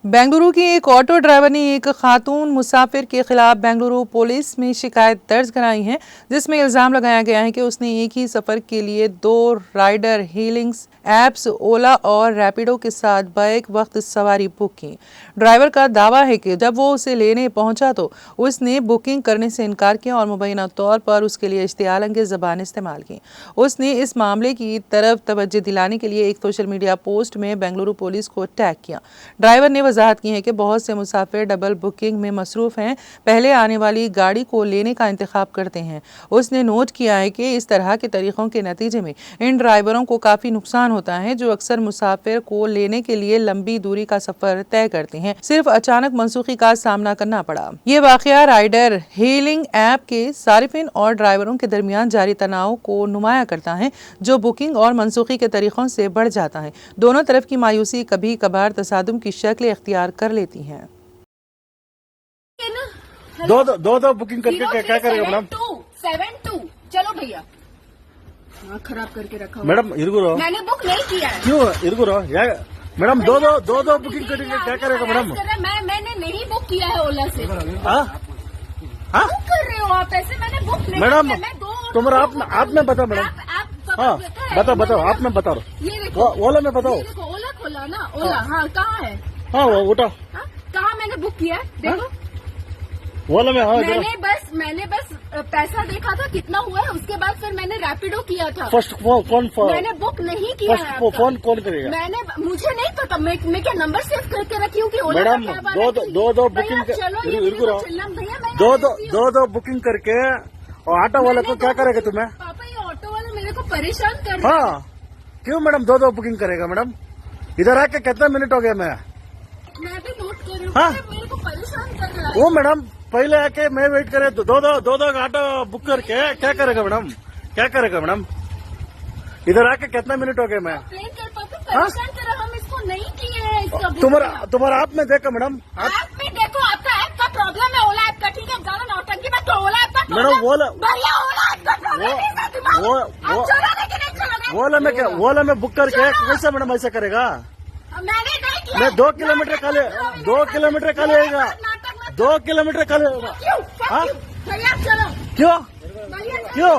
बेंगलुरु की एक auto driver ने एक खातून मुसाफिर के खिलाफ बेंगलुरु पुलिस में शिकायत दर्ज कराई है, जिसमें इल्जाम लगाया गया है कि उसने एक ही सफर के लिए 2 राइडर हीलिंग्स ऐप्स ओला और रैपिडो के साथ बैक वक्त सवारी बुक की। ड्राइवर का दावा है कि जब वो उसे लेने पहुंचा तो उसने बुकिंग करने से इनकार किया और मुबैना तौर पर उसके लिए इश्तियाल अंगेज़ ज़बान इस्तेमाल की। उसने इस मामले की तरफ तवज्जो दिलाने के लिए एक सोशल मीडिया पोस्ट में बेंगलुरु पुलिस को टैग किया। ड्राइवर ने वजाहत की है कि बहुत से मुसाफिर डबल बुकिंग में मसरूफ़ हैं, पहले आने वाली गाड़ी को लेने का इंतखाब करते हैं। उसने नोट किया है कि इस तरह के तरीक़ों के नतीजे में इन ड्राइवरों को काफ़ी नुकसान होता है, जो अक्सर मुसाफिर को लेने के लिए लंबी दूरी का सफर तय करते हैं। सिर्फ अचानक मनसूखी का सामना करना पड़ा। ये वाकया राइडर हेलिंग ऐप के सारिफिन और ड्राइवरों के दरमियान जारी तनाव को नुमाया करता है, जो बुकिंग और मनसूखी के तरीकों से बढ़ जाता है। दोनों तरफ की मायूसी कभी कभार तसादुम की शक्ल इख्तियार कर लेती है। दो बुकिंग करके क्या करेगा मैडम? 72 चलो भैया, हाँ खराब करके रखा मैडम इर्गुरो, मैंने बुक नहीं किया है। क्यों इर्गुरो मैडम? दो बुकिंग करके क्या करेगा मैडम? मैंने नहीं बुक किया है ओला से। बुक कर रहे हो आप ऐसे? मैंने बुक नहीं मैडम, किया। मैं 2 तुम्हारा आपने बताओ मैडम। हाँ बताओ आपने बताओ। ये देखो ओला में बताओ। ये देखो ओला खोला ना, ओला हाँ कहाँ है? हाँ वो उठा कहाँ मैंने बुक किया है? देखो ओला में। हाँ मैंने बस पैसा देखा था कितना हुआ है, उसके बाद फिर मैंने रैपिडो किया था। फर्स्ट कौन मैंने बुक नहीं किया है। फोन कौन करेगा? मुझे नहीं पता, मैं क्या नंबर सेव करके रखी हूँ कि ओला मैडम का क्या बात है? दो बुकिंग दो बुकिंग करके और ऑटो वाले को क्या करेगा तुम्हें? पापा ये ऑटो वाला मेरे को परेशान कर रहा है। हाँ क्यों मैडम दो बुकिंग करेगा मैडम? इधर आके कितना मिनट हो गया? मैं भी नोट कर रही हूँ। हाँ? मेरे को परेशान कर रहा है वो मैडम पहले आके मैं वेट करे दो ऑटो बुक करके क्या करेगा मैडम? क्या करेगा मैडम? इधर आके कितना मिनट हो गया? मैं परेशान कर रहा, हम इसको नहीं किए हैं। इसका तुम्हारा आप में देखो मैडम, ऐप में देखो, आपका ऐप का प्रॉब्लम है। ओला ऐप का ठीक है, ज्यादा नौटंकी मत करो। ओला ऐप का मैडम भैया ओला ऐप का प्रॉब्लम ओला में बुक करके कैसे मैडम ऐसा करेगा? मैंने नहीं किया। मैं 2 किलोमीटर खाली 2 किलोमीटर खाली आएगा, 2 किलोमीटर खाली होगा। भैया चलो, क्यों भैया क्यों?